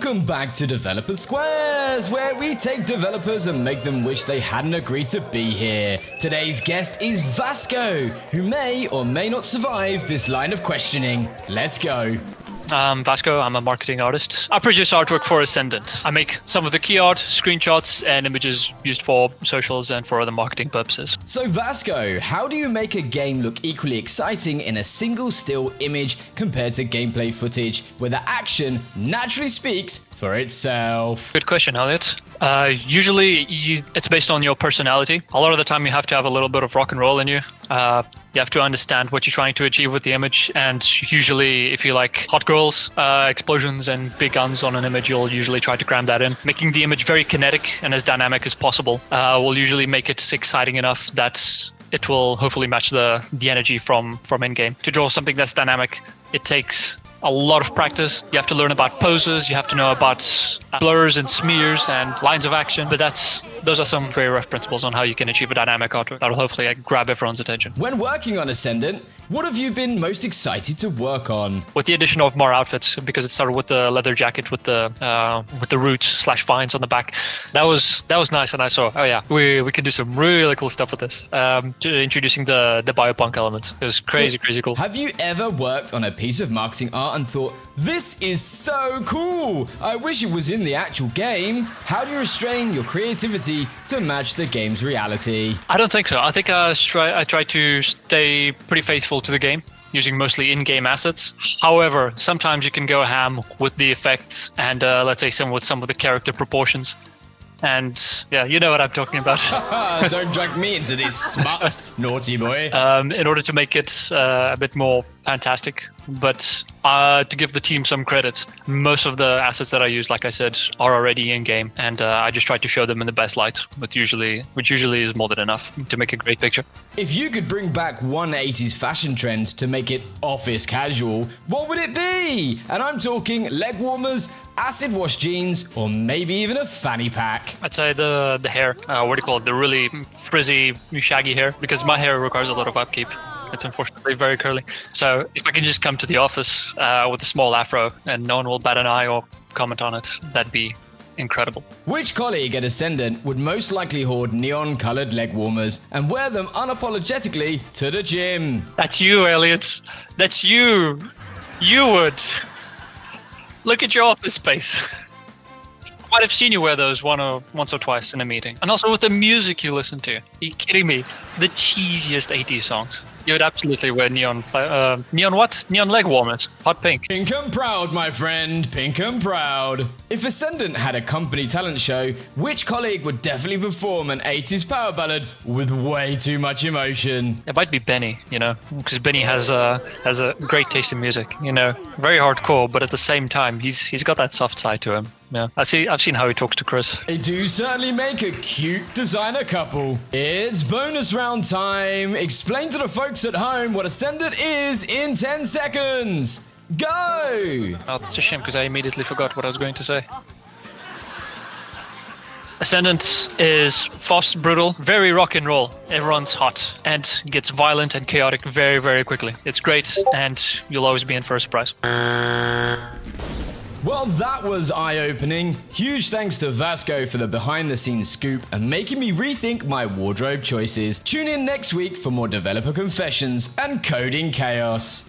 Welcome back to Developer Squares, where we take developers and make them wish they hadn't agreed to be here. Today's guest is Vasco, who may or may not survive this line of questioning. Let's go. I'm Vasco, I'm a marketing artist. I produce artwork for Ascendant. I make some of the key art, screenshots, and images used for socials and for other marketing purposes. So Vasco, how do you make a game look equally exciting in a single still image compared to gameplay footage where the action naturally speaks for itself? Good question, Elliot. Usually it's based on your personality. A lot of the time you have to have a little bit of rock and roll in you. You have to understand what you're trying to achieve with the image, and usually if you like hot girls, explosions and big guns on an image, you'll usually try to cram that in. Making the image very kinetic and as dynamic as possible will usually make it exciting enough that it will hopefully match the energy from in-game. To draw something that's dynamic, it takes a lot of practice. You have to learn about poses, you have to know about blurs and smears and lines of action, but those are some very rough principles on how you can achieve a dynamic artwork that will hopefully grab everyone's attention. When working on Ascendant, what have you been most excited to work on? With the addition of more outfits, because it started with the leather jacket with the roots/vines on the back. That was nice, and I saw, oh yeah, we can do some really cool stuff with this. Introducing the BioPunk elements. It was crazy cool. Have you ever worked on a piece of marketing art and thought, this is so cool, I wish it was in the actual game? How do you restrain your creativity to match the game's reality? I don't think so. I think I try to stay pretty faithful to the game, using mostly in-game assets. However, sometimes you can go ham with the effects and let's say some of the character proportions. And yeah, you know what I'm talking about. Don't drag me into this smut, naughty boy. In order to make it a bit more fantastic. But to give the team some credit, most of the assets that I use, like I said, are already in-game, and I just try to show them in the best light, which usually is more than enough to make a great picture. If you could bring back one 80s fashion trend to make it office casual, what would it be? And I'm talking leg warmers, acid wash jeans, or maybe even a fanny pack. I'd say the hair, what do you call it, the really frizzy, shaggy hair, because my hair requires a lot of upkeep. It's unfortunately very curly. So if I can just come to the office with a small afro and no one will bat an eye or comment on it, that'd be incredible. Which colleague at Ascendant would most likely hoard neon-coloured leg warmers and wear them unapologetically to the gym? That's you, Elliot. That's you. You would. Look at your office space. I might have seen you wear those once or twice in a meeting. And also with the music you listen to. Are you kidding me? The cheesiest 80s songs. You would absolutely wear neon leg warmers. Hot pink. Pink and proud, my friend. Pink and proud. If Ascendant had a company talent show, which colleague would definitely perform an 80s power ballad with way too much emotion? It might be Benny, because Benny has a great taste in music, very hardcore, but at the same time, he's got that soft side to him. Yeah, I've seen how he talks to Chris. They do certainly make a cute designer couple. It's bonus round time. Explain to the folks at home what Ascendant is in 10 seconds. Go! Oh, that's a shame because I immediately forgot what I was going to say. Ascendant is fast, brutal, very rock and roll. Everyone's hot and gets violent and chaotic very, very quickly. It's great and you'll always be in for a surprise. Well, that was eye-opening. Huge thanks to Vasco for the behind-the-scenes scoop and making me rethink my wardrobe choices. Tune in next week for more developer confessions and coding chaos.